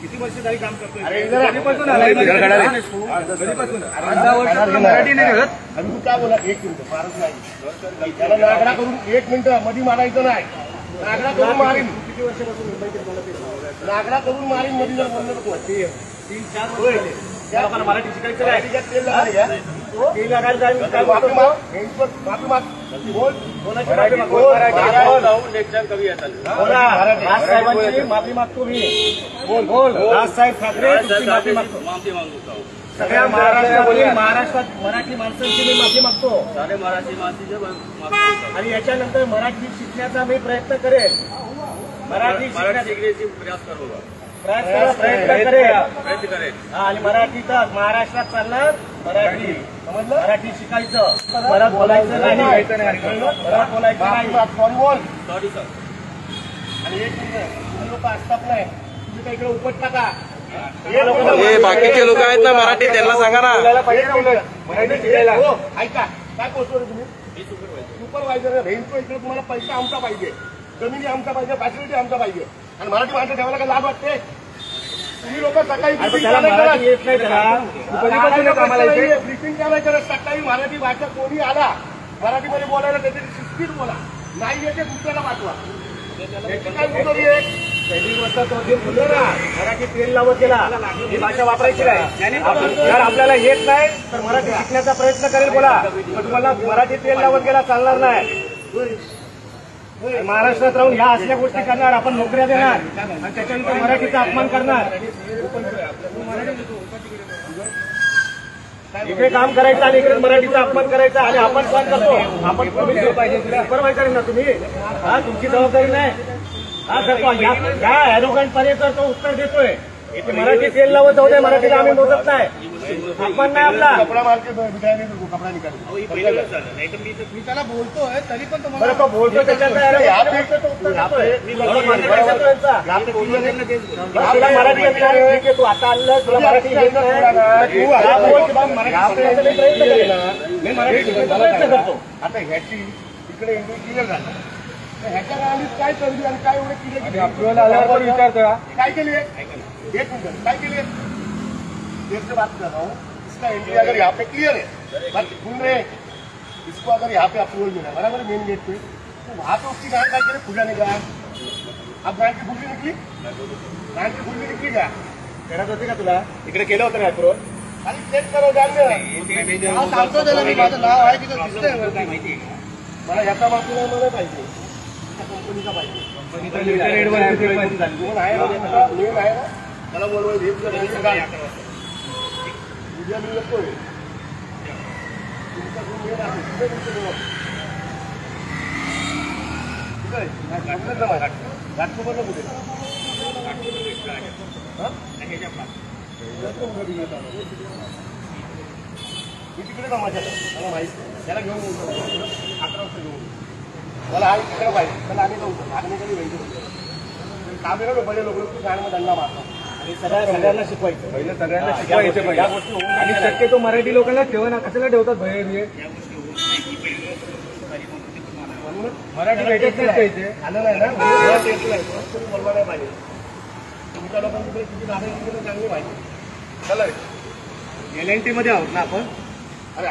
किती वर्ष झाली काम करतोय? कधीपासून आलाय? मराठी नाही करत. आणि तू काय बोला? 1 मिनिट मारत नाही त्याला. नागडा करून 1 मिनिट मध्ये मारायचं नाही. नागडा करून मारीन. किती वर्षापासून मुंबईत नागडा करून मारीन मध्ये जर बोललं नको. 3-4 वर्ष झाले. त्या लोकांना मराठी शिकायचं आहे. तेल लागायला जाईल. माफी माग बोल. साहेबांची माफी मागतो मी. बोल राजसाहेब ठाकरे तुमची माफी मागतो. सगळ्या महाराष्ट्रात मराठी माणसांची मी माफी मागतो. मराठी माणसाची. आणि याच्यानंतर मराठी शिकण्याचा मी प्रयत्न करेन. मराठी शिकण्याचा प्रयत्न करेन. आणि मराठीचा महाराष्ट्रात चालणार मराठी. मराठी शिकायचं. परत बोलायचं नाही. परत बोलायचं नाही. बोल. Sorry sir. आणि 1 मिनिट लोक असतात नाही. तुम्ही त्या इकडे उपटता का? बाकीचे लोक आहेत ना मराठी, त्यांना सांगा ना. मराठी शिकायला. ऐका काय पोहोचतो तुम्ही? सुपरवायझर भेंचो. इकडे तुम्हाला पैसा आमचा पाहिजे, जमिनी आमचा पाहिजे, फॅसिलिटी आमचा पाहिजे. आणि मराठी माणसं ठेवायला काय लाभ वाटते? तुम्ही लोक सकाळी ब्रिफिंग काय नाही करत. सकाळी मराठी भाषा कोणी आला मराठीमध्ये बोलायला त्याची शिस्तीत बोला. नाही येते दुसऱ्याला पाठवा. त्याची काय मुदरी आहे? पहिली गोष्ट तो जे बोललो ना मराठी तेल लावत गेला ही भाषा वापरायची नाही. जर आपल्याला येत नाही तर मराठी शिकण्याचा प्रयत्न करेल. बोला तुम्हाला मराठी तेल लावत गेला चालणार नाही. महाराष्ट्रात राहून ह्या असल्या गोष्टी करणार, आपण नोकऱ्या देणार आणि त्याच्यानंतर मराठीचा अपमान करणार. इकडे काम करायचं आणि इकडे मराठीचा अपमान करायचा. आणि आपण काय करतो? आपण सुपरवायझर ना तुम्ही. हा तुमची जबाबदारी नाही. हा करतो ह्या ॲरोगंट पर्यंत तो उत्तर देतोय. मराठी तेल लावत जाऊ दे. मराठीला आम्ही मोजत नाही. आपण नाही आपला कपडा मार्केट कपडा निकाल. मी त्याला बोलतोय तरी पण तुम्हाला तो बोलतो त्याच्यात मराठी तू आता आणलं तुला मराठी मी मराठी शिकण्याचा प्रयत्न करतो. आता ह्याची इकडे क्लिअर झालं. ह्याच्या गाडीत काय करली आणि काय एवढे क्लिअर आपल्याला आल्यावर विचारतो काय केली? 1 मिनिट काय केली? देश बात कर रहा हूँ. इसका एंट्री अगर यहाँ पे क्लियर है, बात सुन रहे हैं, इसको अगर यहाँ पे अप्रूवल मिला बराबर मेन गेट पे, तो वहाँ पे उसकी गाड़ी क्या खुला नहीं गया. अब गाड़ी की खुली निकली. गाड़ी की खुली निकली का? करत होती का तुला? इकडे केलं होतं ना अप्रूवल? आणि चेक करो गाडी. सांगतो त्याला मी माझं नाव आहे तिथं दिसतंय माहिती. मला याचा बाजू नाही मला पाहिजे. कंपनीचा पाहिजे. कंपनीचा आहे ना मला बोलवाय उद्या मी येतोय. तुमचा गुण येणार घाटकोपरला कुठे? मी तिकडे ना माझ्याकडे मला माहिती. त्याला घेऊन 11 वाजता घेऊन मला हा तिकडे पाहिजे. त्याला आम्ही जाऊ लागण्यासाठी वेगळं काम आहे. पहिले लोक शाळेमध्ये दंडा मारतात आणि सगळ्यांना शिकवायचं. पहिले सगळ्यांना शिकवायचं या गोष्टी. आणि शक्यतो मराठी लोकांना ठेवा ना. कशाला ठेवतात भय बिये? मराठी भेटत नाही. आलं नाही ना बोलवा नाही पाहिजे. तुमच्या लोकांची किती नागरिक चांगली पाहिजे. चला LNT मध्ये आहोत ना आपण. अरे